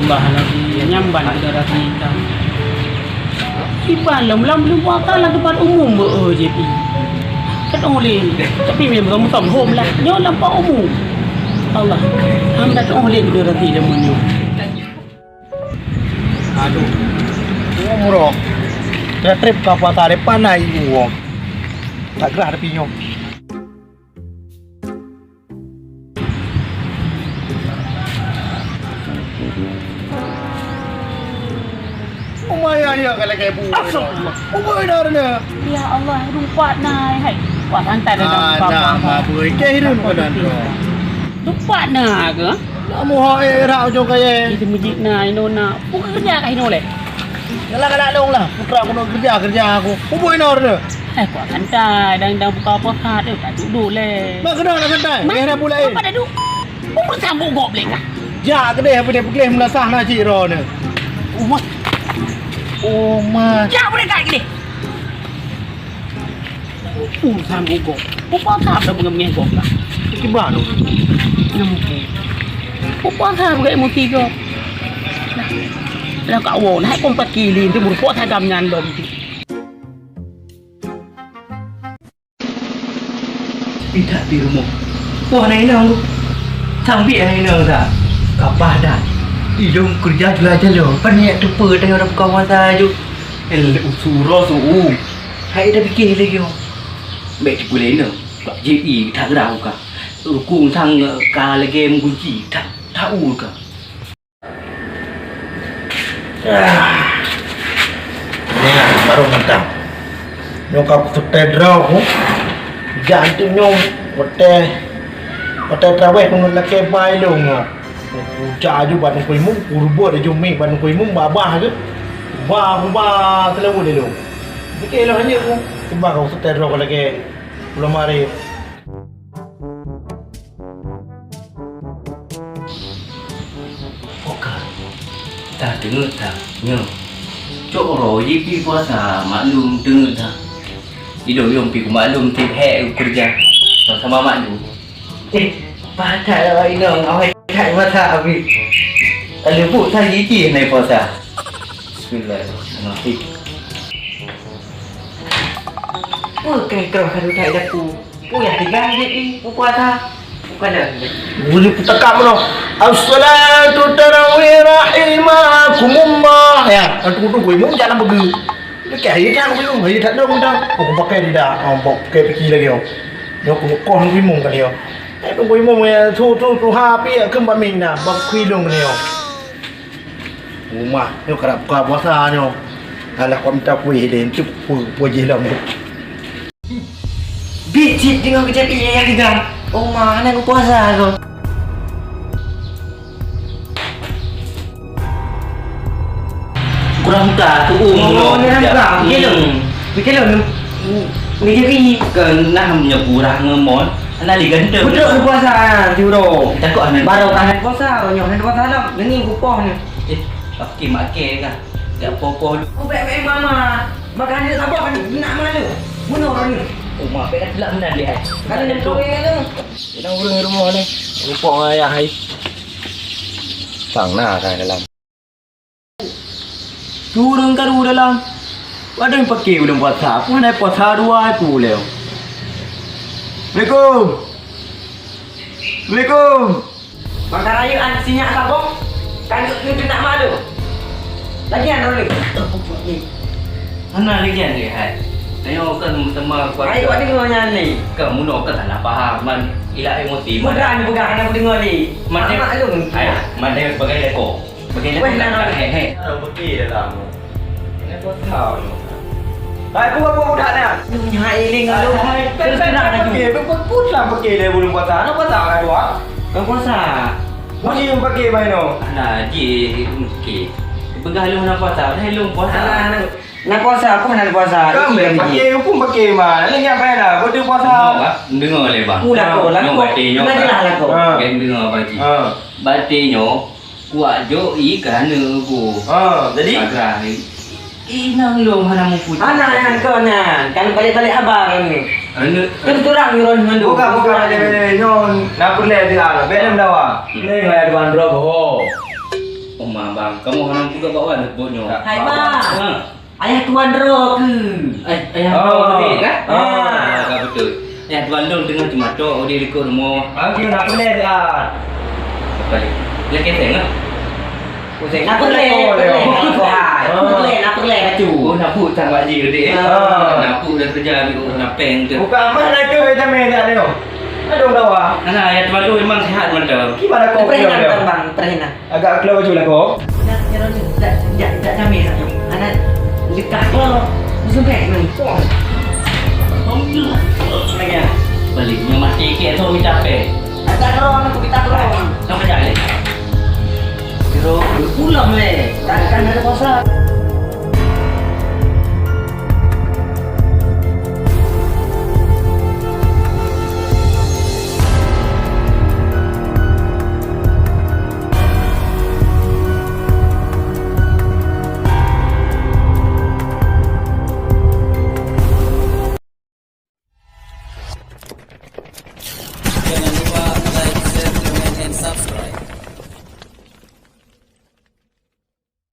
Bah lagi nyamban udara kita. Iban lam buatan lah tempat umum JP. Kan oleh. Tapi memang kamu home lah. Nyo lampak umum. Allah. Hamba tak oleh udara kita menyo. Aduh. Murah. Dia trip kapal tarik panai gua. Tak gerah ada pinyo. Umaya ya kalau kayak bu. Umay dah ni. Ya Allah, lupa nai. Hai, buat hantar dalam Nah, mabui ke hidup kan. Lupa na ke? Kamu hai rau jo kaya. Itu mujik nai nona. Bukan kerja kah ini oleh? Kalau kada long lah. Putra aku nak kerja aku. Umay dah ni. Hai, buat hantar dan buka apa hat tu tak duduk leh. Mak kena nak santai. Kena pula Apa dah duduk? Umur sambung gok boleh kah? Ja ke dia apa dia pekleh melasah nak cik ro ni. Umur Oh mas. ya boleh kah gini? Umur sambung gok. Apa tak dah pengen gok lah. Kibar tu. Nampu. Apa tak boleh emosi gok? Lah kau won hai kompat kilin tu muruk tak dam nyan dom tu. Tidak di rumah. Wah, naik nang. Sambil naik nang tak. Kapah dah. Idung kerja jelajah lo. Paniak tu per tengok orang kawan saja. Usuro su. Hai dah fikir lagi yo. Baik tu boleh no. Pak JE tak tahu kah. Rukun sang ka lagi mengunci tak tahu kah. Ni lah baru mentang. Nyokap setel draw aku. Jangan nyom hotel traweh pun laki bai long ah. Caju ban kuih mung kurbo de jumi ban kuih mung babah ke. Ba selalu de long. Fikir lah hanya aku. Sebab kau setel draw lagi belum mari. Okey. Tak dengar tak? Nyo. Cok ro JP puasa maklum dengar tak? Hidup yang pergi maklum tip hack kerja sama maklum. Pakai lah ini awak tak mata habis. Kalau pun saya JP naik puasa. Bismillahirrahmanirrahim. Bukan kau harus tak ada ku. Ku yang tiga JP puasa. Bukan dah. Boleh putakam no. As-salatu tarawih rahimakumullah. Ya, aku tu kuih mung jangan pergi. Dia kayak kan kuih mung, dia tak ada undang. Aku pakai dia dah. Pakai pergi lagi yo. Yo aku kau kuih mung kan yo. Tu kuih mung ya tu hapi ke bamin dah. Bak kuih dong ni yo. Rumah yo kerap buka puasa yo. Alah kau minta kuih dia cup puji lam tu. Bicit dengan kerja pilih yang tiga. Oh mana aku puasa tu. Kurang tak tu ni hang Fikir lo ni jadi kena hamnya kurang ngemon. Ana li ganda. Betul puasa juro. Takut ana Baru kan puasa, ronyo puasa dah. Ini kupon ni. Okey makan kan. Tak apa-apa. Oh baik mama. Makan dia apa kan nak malu. Bunuh orang ni. Oh mak berat pula benar dia. Kan dia tu. Dia urang rumah ni. Rupa ayah hai. Sang na kan dalam. Turun karu dalam. Ada yang pakai belum puasa. Pun ada puasa dua tu leo. Assalamualaikum. Assalamualaikum. Makan raya an sinyak sabong. Kan tu nak malu. Lagian boleh. Mana lagi ni hai? Tengok kan sama kuat. Ayo ada dengarnya ni. Kamu nak kan tak faham man. Ilah emosi. Bukan aku dengar ni. Mana maklum. Ayah, mana sebagai lekor. Sebagai lekor. Hei. Ada pergi dalam. Ini kau tahu. Hai, buat dah nak. Ni hai ling lu. Terus nak nak pergi. Pun lah pergi dia belum puasa. Nak puasa kan dua? Kau puasa. Mana yang pergi main no? Nah, ji okey. Begaluh nak puasa, dah lu puasa. Nak puasa aku nak puasa. Kau pergi pun pergi mah. Lagi apa dah? Kau puasa. Dengar le bang. Ulah kau lah. Nak jelah lah kau. Kan dengar baji. Batinyo kuat jo kerana aku. Jadi agrah. Nang lu mana mu puji. Anak yang kau nak. Kan balik-balik abang ni. Kan turang yuron mandu. Bukan ada nyon. Nak boleh dia lah. Belum dah. Ni ngai 200 ho. bang, kamu hanam juga bawa lebutnya. Hai bang. Ha. Ayah tuan Ro ke? Ayah betul kan? Betul. Ayah tuan dong dengan cuma tok dia ikut rumah. Angki nak boleh dah. Balik. Dia keteng ah. Pusing. Nak boleh kau hai. Nak boleh baju. Oh nak put tak wajib dia. Nak put dah kerja ambil nak peng tu. Bukan mana nak ke macam ni tak ada. Aduh lawa. Nah, ayah tuan dong memang sehat mantap. Gimana kau Perhatian dia? bang, perhatian. Agak keluar baju lah kau. Tak jamin satu. Anak dekat lo. Sampai ni. Alhamdulillah. Lagi. Baliknya mati ke tu minta pe. Ada Ro, aku kita Ro. Sama jalan. Ro, pulang le. Takkan ada pasal.